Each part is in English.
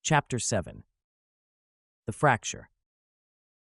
Chapter 7. The Fracture.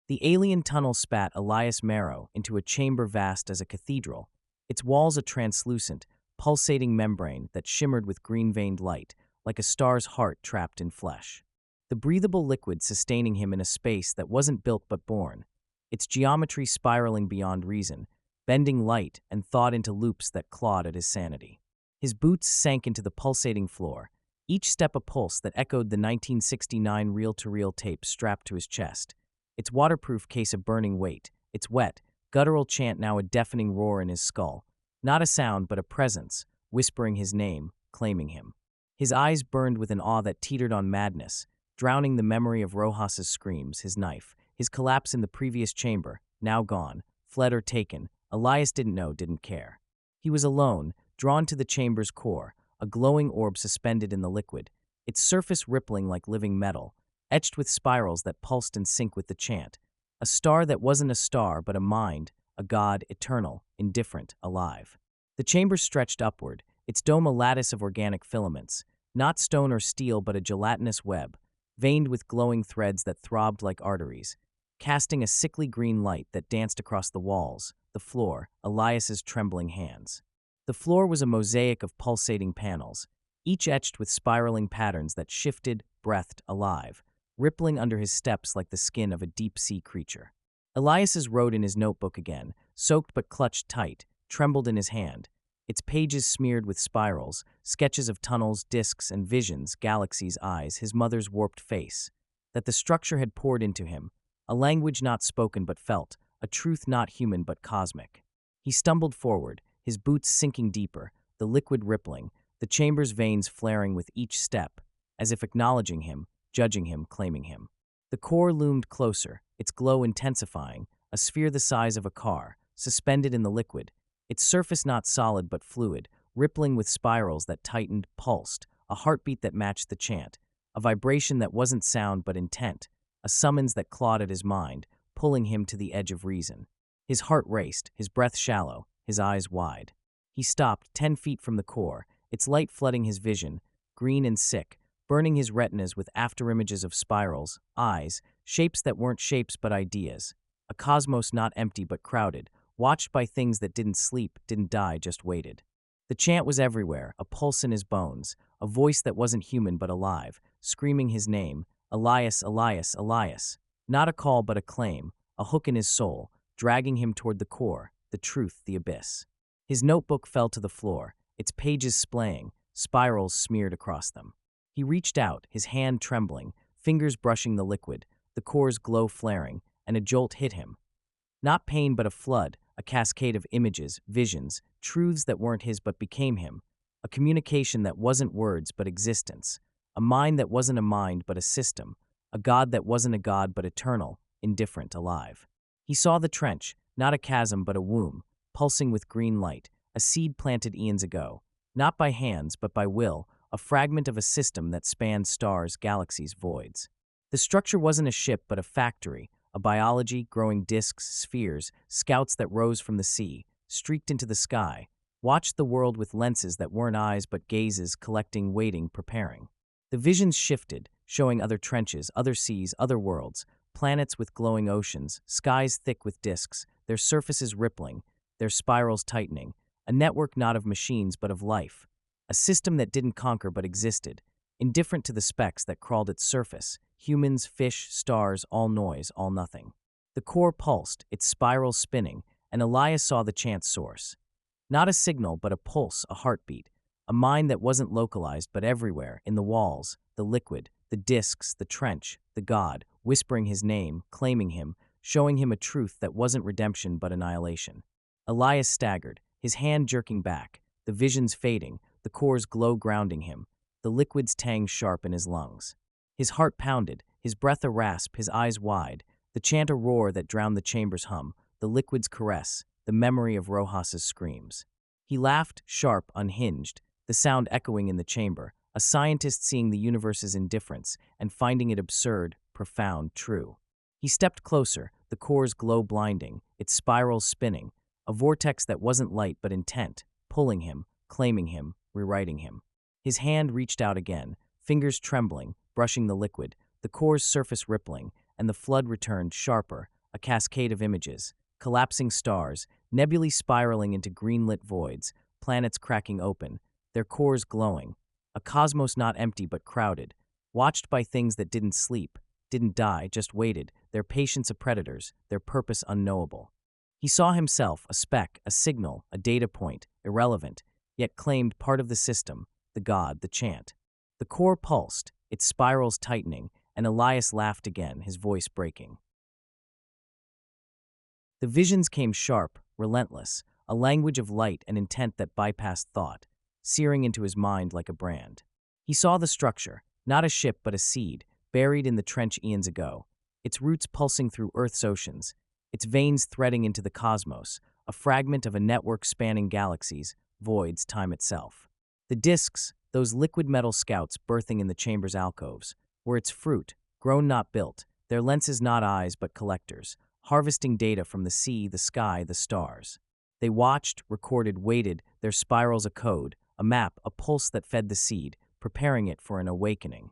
The alien tunnel spat Elias Marrow into a chamber vast as a cathedral, its walls a translucent, pulsating membrane that shimmered with green-veined light, like a star's heart trapped in flesh. The breathable liquid sustaining him in a space that wasn't built but born, its geometry spiraling beyond reason, bending light and thought into loops that clawed at his sanity. His boots sank into the pulsating floor, each step a pulse that echoed the 1969 reel-to-reel tape strapped to his chest, its waterproof case a burning weight, its wet, guttural chant now a deafening roar in his skull, not a sound but a presence, whispering his name, claiming him. His eyes burned with an awe that teetered on madness, drowning the memory of Rojas's screams, his knife, his collapse in the previous chamber, now gone, fled or taken. Elias didn't know, didn't care. He was alone, drawn to the chamber's core, a glowing orb suspended in the liquid, its surface rippling like living metal, etched with spirals that pulsed in sync with the chant. A star that wasn't a star but a mind, a god, eternal, indifferent, alive. The chamber stretched upward, its dome a lattice of organic filaments, not stone or steel but a gelatinous web, veined with glowing threads that throbbed like arteries, casting a sickly green light that danced across the walls, the floor, Elias's trembling hands. The floor was a mosaic of pulsating panels, each etched with spiraling patterns that shifted, breathed, alive, rippling under his steps like the skin of a deep-sea creature. Elias's wrote in his notebook again, soaked but clutched tight, trembled in his hand, its pages smeared with spirals, sketches of tunnels, disks, and visions, galaxies, eyes, his mother's warped face, that the structure had poured into him, a language not spoken but felt, a truth not human but cosmic. He stumbled forward, his boots sinking deeper, the liquid rippling, the chamber's veins flaring with each step, as if acknowledging him, judging him, claiming him. The core loomed closer, its glow intensifying, a sphere the size of a car, suspended in the liquid, its surface not solid but fluid, rippling with spirals that tightened, pulsed, a heartbeat that matched the chant, a vibration that wasn't sound but intent, a summons that clawed at his mind, pulling him to the edge of reason. His heart raced, his breath shallow, his eyes wide. He stopped, 10 feet from the core, its light flooding his vision, green and sick, burning his retinas with afterimages of spirals, eyes, shapes that weren't shapes but ideas. A cosmos not empty but crowded, watched by things that didn't sleep, didn't die, just waited. The chant was everywhere, a pulse in his bones, a voice that wasn't human but alive, screaming his name, Elias, Elias, Elias. Not a call but a claim, a hook in his soul, dragging him toward the core, the truth, the abyss. His notebook fell to the floor, its pages splaying, spirals smeared across them. He reached out, his hand trembling, fingers brushing the liquid, the core's glow flaring, and a jolt hit him. Not pain but a flood, a cascade of images, visions, truths that weren't his but became him, a communication that wasn't words but existence, a mind that wasn't a mind but a system, a god that wasn't a god but eternal, indifferent, alive. He saw the trench, not a chasm but a womb, pulsing with green light, a seed planted eons ago, not by hands but by will, a fragment of a system that spanned stars, galaxies, voids. The structure wasn't a ship but a factory, a biology, growing disks, spheres, scouts that rose from the sea, streaked into the sky, watched the world with lenses that weren't eyes but gazes, collecting, waiting, preparing. The visions shifted, showing other trenches, other seas, other worlds, planets with glowing oceans, skies thick with disks, their surfaces rippling, their spirals tightening, a network not of machines but of life, a system that didn't conquer but existed, indifferent to the specks that crawled its surface, humans, fish, stars, all noise, all nothing. The core pulsed, its spirals spinning, and Elias saw the chant's source. Not a signal but a pulse, a heartbeat, a mind that wasn't localized but everywhere, in the walls, the liquid, the disks, the trench, the god, whispering his name, claiming him, showing him a truth that wasn't redemption but annihilation. Elias staggered, his hand jerking back, the visions fading, the core's glow grounding him, the liquid's tang sharp in his lungs. His heart pounded, his breath a rasp, his eyes wide, the chant a roar that drowned the chamber's hum, the liquid's caress, the memory of Rojas's screams. He laughed, sharp, unhinged, the sound echoing in the chamber, a scientist seeing the universe's indifference and finding it absurd, profound, true. He stepped closer, the core's glow blinding, its spirals spinning, a vortex that wasn't light but intent, pulling him, claiming him, rewriting him. His hand reached out again, fingers trembling, brushing the liquid, the core's surface rippling, and the flood returned sharper, a cascade of images, collapsing stars, nebulae spiraling into green-lit voids, planets cracking open, their cores glowing, a cosmos not empty but crowded, watched by things that didn't sleep, didn't die, just waited, their patience of predators, their purpose unknowable. He saw himself, a speck, a signal, a data point, irrelevant, yet claimed part of the system, the god, the chant. The core pulsed, its spirals tightening, and Elias laughed again, his voice breaking. The visions came sharp, relentless, a language of light and intent that bypassed thought, searing into his mind like a brand. He saw the structure, not a ship but a seed, buried in the trench eons ago, its roots pulsing through Earth's oceans, its veins threading into the cosmos, a fragment of a network spanning galaxies, voids, time itself. The disks, those liquid metal scouts birthing in the chamber's alcoves, were its fruit, grown not built, their lenses not eyes but collectors, harvesting data from the sea, the sky, the stars. They watched, recorded, waited, their spirals a code, a map, a pulse that fed the seed, preparing it for an awakening.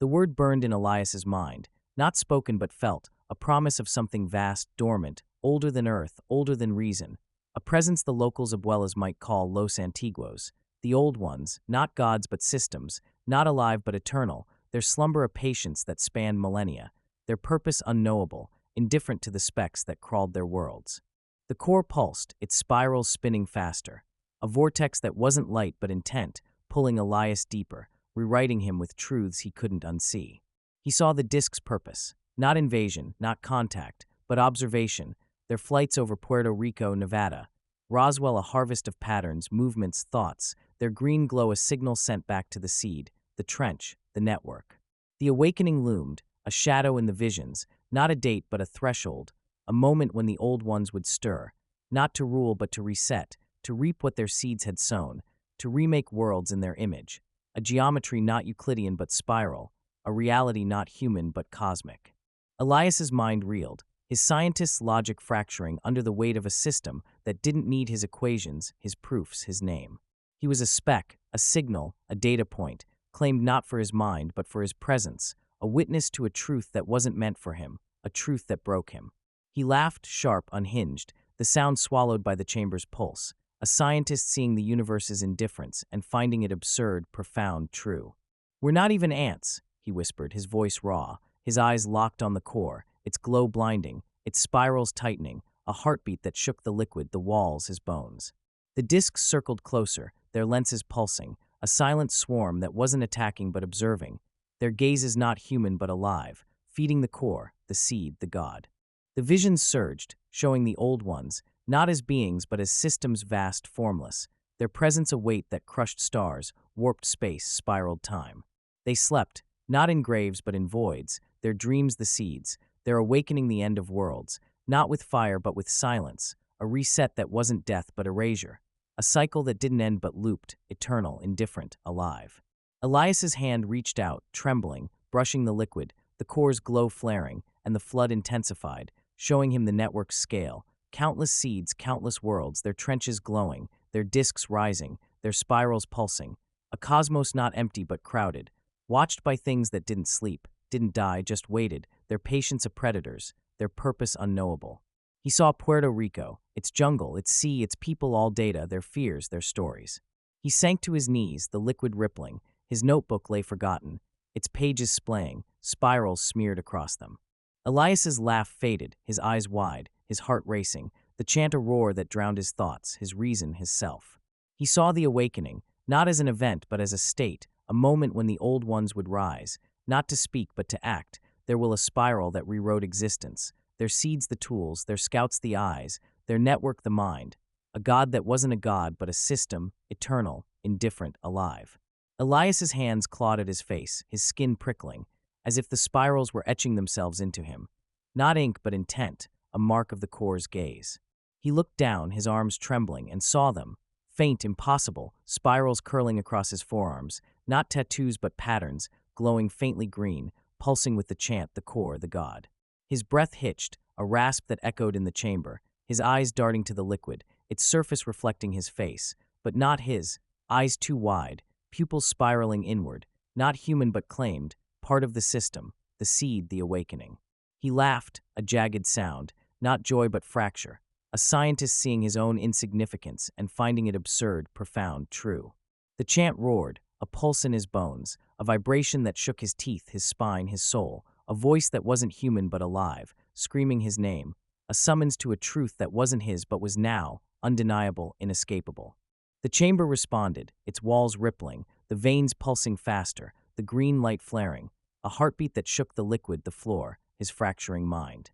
The word burned in Elias's mind, not spoken but felt, a promise of something vast, dormant, older than earth, older than reason, a presence the locals Abuelas might call Los Antiguos, the old ones, not gods but systems, not alive but eternal, their slumber a patience that spanned millennia, their purpose unknowable, indifferent to the specks that crawled their worlds. The core pulsed, its spirals spinning faster, a vortex that wasn't light but intent, pulling Elias deeper, rewriting him with truths he couldn't unsee. He saw the disk's purpose, not invasion, not contact, but observation, their flights over Puerto Rico, Nevada, Roswell a harvest of patterns, movements, thoughts, their green glow a signal sent back to the seed, the trench, the network. The awakening loomed, a shadow in the visions, not a date but a threshold, a moment when the old ones would stir, not to rule but to reset, to reap what their seeds had sown, to remake worlds in their image, a geometry not Euclidean but spiral, a reality not human but cosmic. Elias's mind reeled, his scientist's logic fracturing under the weight of a system that didn't need his equations, his proofs, his name. He was a speck, a signal, a data point, claimed not for his mind but for his presence, a witness to a truth that wasn't meant for him, a truth that broke him. He laughed, sharp, unhinged, the sound swallowed by the chamber's pulse, a scientist seeing the universe's indifference and finding it absurd, profound, true. "We're not even ants," he whispered, his voice raw, his eyes locked on the core, its glow blinding, its spirals tightening, a heartbeat that shook the liquid, the walls, his bones. The disks circled closer, their lenses pulsing, a silent swarm that wasn't attacking but observing, their gazes not human but alive, feeding the core, the seed, the god. The visions surged, showing the old ones, not as beings but as systems vast, formless, their presence a weight that crushed stars, warped space, spiraled time. They slept, not in graves but in voids, their dreams the seeds, their awakening the end of worlds, not with fire but with silence, a reset that wasn't death but erasure, a cycle that didn't end but looped, eternal, indifferent, alive. Elias's hand reached out, trembling, brushing the liquid, the core's glow flaring, and the flood intensified, showing him the network's scale, countless seeds, countless worlds, their trenches glowing, their disks rising, their spirals pulsing, a cosmos not empty but crowded, watched by things that didn't sleep, didn't die, just waited, their patience of predators, their purpose unknowable. He saw Puerto Rico, its jungle, its sea, its people, all data, their fears, their stories. He sank to his knees, the liquid rippling, his notebook lay forgotten, its pages splaying, spirals smeared across them. Elias's laugh faded, his eyes wide, his heart racing, the chant a roar that drowned his thoughts, his reason, his self. He saw the awakening, not as an event but as a state, a moment when the old ones would rise, not to speak but to act. There will a spiral that rewrote existence, their seeds the tools, their scouts the eyes, their network the mind, a god that wasn't a god but a system, eternal, indifferent, alive. Elias's hands clawed at his face, his skin prickling, as if the spirals were etching themselves into him. Not ink but intent, a mark of the core's gaze. He looked down, his arms trembling, and saw them, faint, impossible, spirals curling across his forearms, not tattoos but patterns, glowing faintly green, pulsing with the chant, the core, the god. His breath hitched, a rasp that echoed in the chamber, his eyes darting to the liquid, its surface reflecting his face, but not his, eyes too wide, pupils spiraling inward, not human but claimed, part of the system, the seed, the awakening. He laughed, a jagged sound, not joy but fracture, a scientist seeing his own insignificance and finding it absurd, profound, true. The chant roared, a pulse in his bones, a vibration that shook his teeth, his spine, his soul, a voice that wasn't human but alive, screaming his name, a summons to a truth that wasn't his but was now, undeniable, inescapable. The chamber responded, its walls rippling, the veins pulsing faster, the green light flaring, a heartbeat that shook the liquid, the floor, his fracturing mind.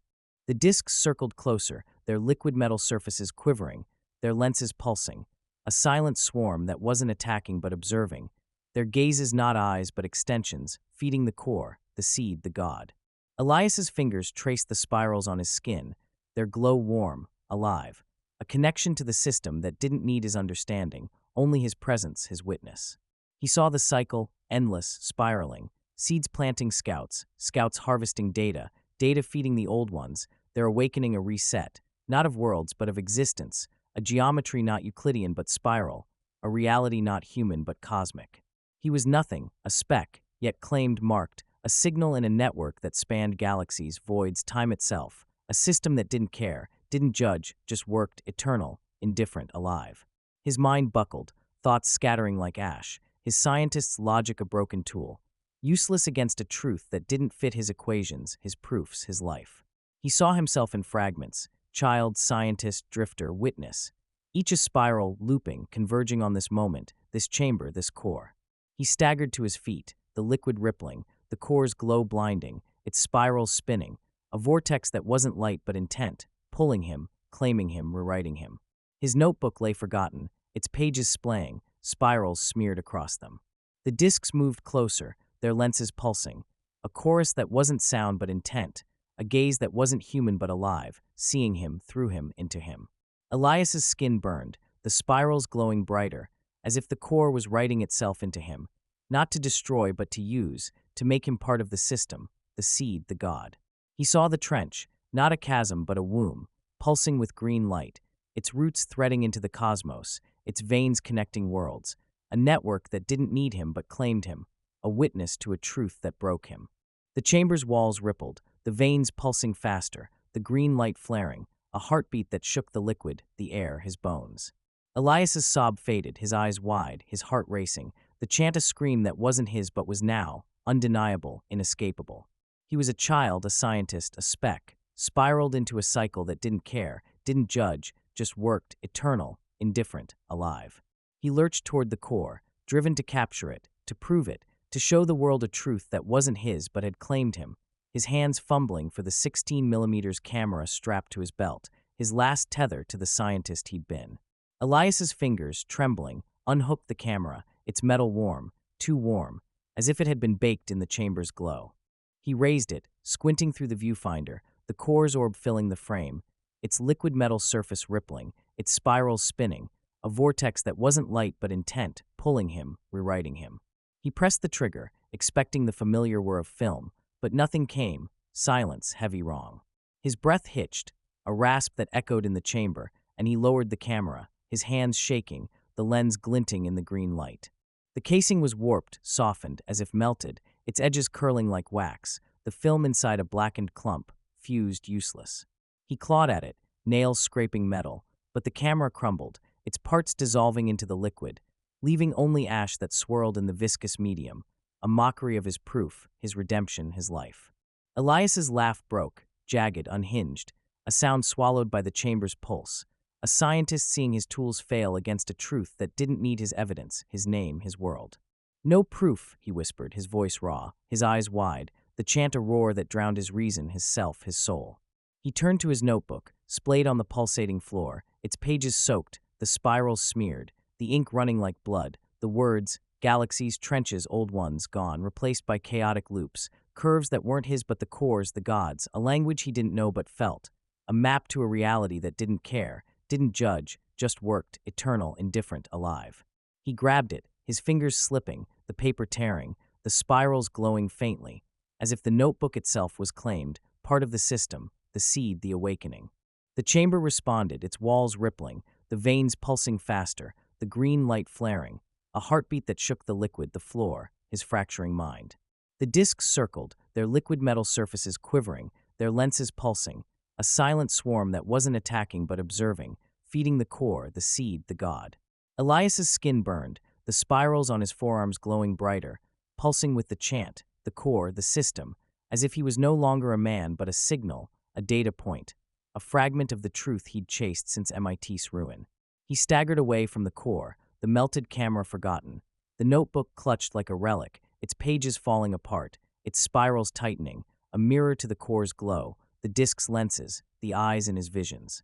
The discs circled closer, their liquid metal surfaces quivering, their lenses pulsing, a silent swarm that wasn't attacking but observing, their gazes not eyes but extensions, feeding the core, the seed, the god. Elias's fingers traced the spirals on his skin, their glow warm, alive, a connection to the system that didn't need his understanding, only his presence, his witness. He saw the cycle, endless, spiraling, seeds planting scouts, scouts harvesting data, data feeding the old ones, their awakening a reset, not of worlds but of existence, a geometry not Euclidean but spiral, a reality not human but cosmic. He was nothing, a speck, yet claimed marked, a signal in a network that spanned galaxies, voids, time itself, a system that didn't care, didn't judge, just worked, eternal, indifferent, alive. His mind buckled, thoughts scattering like ash, his scientist's logic a broken tool, useless against a truth that didn't fit his equations, his proofs, his life. He saw himself in fragments, child, scientist, drifter, witness, each a spiral, looping, converging on this moment, this chamber, this core. He staggered to his feet, the liquid rippling, the core's glow blinding, its spirals spinning, a vortex that wasn't light but intent, pulling him, claiming him, rewriting him. His notebook lay forgotten, its pages splaying, spirals smeared across them. The discs moved closer, their lenses pulsing, a chorus that wasn't sound but intent, a gaze that wasn't human but alive, seeing him, through him, into him. Elias's skin burned, the spirals glowing brighter, as if the core was writing itself into him, not to destroy but to use, to make him part of the system, the seed, the god. He saw the trench, not a chasm but a womb, pulsing with green light, its roots threading into the cosmos, its veins connecting worlds, a network that didn't need him but claimed him, a witness to a truth that broke him. The chamber's walls rippled, the veins pulsing faster, the green light flaring, a heartbeat that shook the liquid, the air, his bones. Elias's sob faded, his eyes wide, his heart racing, the chant a scream that wasn't his but was now, undeniable, inescapable. He was a child, a scientist, a speck, spiraled into a cycle that didn't care, didn't judge, just worked, eternal, indifferent, alive. He lurched toward the core, driven to capture it, to prove it, to show the world a truth that wasn't his but had claimed him, his hands fumbling for the 16mm camera strapped to his belt, his last tether to the scientist he'd been. Elias's fingers, trembling, unhooked the camera, its metal warm, too warm, as if it had been baked in the chamber's glow. He raised it, squinting through the viewfinder, the core's orb filling the frame, its liquid metal surface rippling, its spirals spinning, a vortex that wasn't light but intent, pulling him, rewriting him. He pressed the trigger, expecting the familiar whir of film, but nothing came, silence, heavy wrong. His breath hitched, a rasp that echoed in the chamber, and he lowered the camera, his hands shaking, the lens glinting in the green light. The casing was warped, softened, as if melted, its edges curling like wax, the film inside a blackened clump, fused, useless. He clawed at it, nails scraping metal, but the camera crumbled, its parts dissolving into the liquid, leaving only ash that swirled in the viscous medium, a mockery of his proof, his redemption, his life. Elias's laugh broke, jagged, unhinged, a sound swallowed by the chamber's pulse, a scientist seeing his tools fail against a truth that didn't need his evidence, his name, his world. No proof, he whispered, his voice raw, his eyes wide, the chant a roar that drowned his reason, his self, his soul. He turned to his notebook, splayed on the pulsating floor, its pages soaked, the spirals smeared, the ink running like blood, the words, galaxies, trenches, old ones, gone, replaced by chaotic loops, curves that weren't his but the core's, the gods, a language he didn't know but felt, a map to a reality that didn't care, didn't judge, just worked, eternal, indifferent, alive. He grabbed it, his fingers slipping, the paper tearing, the spirals glowing faintly, as if the notebook itself was claimed, part of the system, the seed, the awakening. The chamber responded, its walls rippling, the veins pulsing faster, the green light flaring, a heartbeat that shook the liquid, the floor, his fracturing mind. The discs circled, their liquid metal surfaces quivering, their lenses pulsing, a silent swarm that wasn't attacking but observing, feeding the core, the seed, the god. Elias's skin burned, the spirals on his forearms glowing brighter, pulsing with the chant, the core, the system, as if he was no longer a man but a signal, a data point, a fragment of the truth he'd chased since MIT's ruin. He staggered away from the core, the melted camera forgotten, the notebook clutched like a relic, its pages falling apart, its spirals tightening, a mirror to the core's glow, the disk's lenses, the eyes in his visions.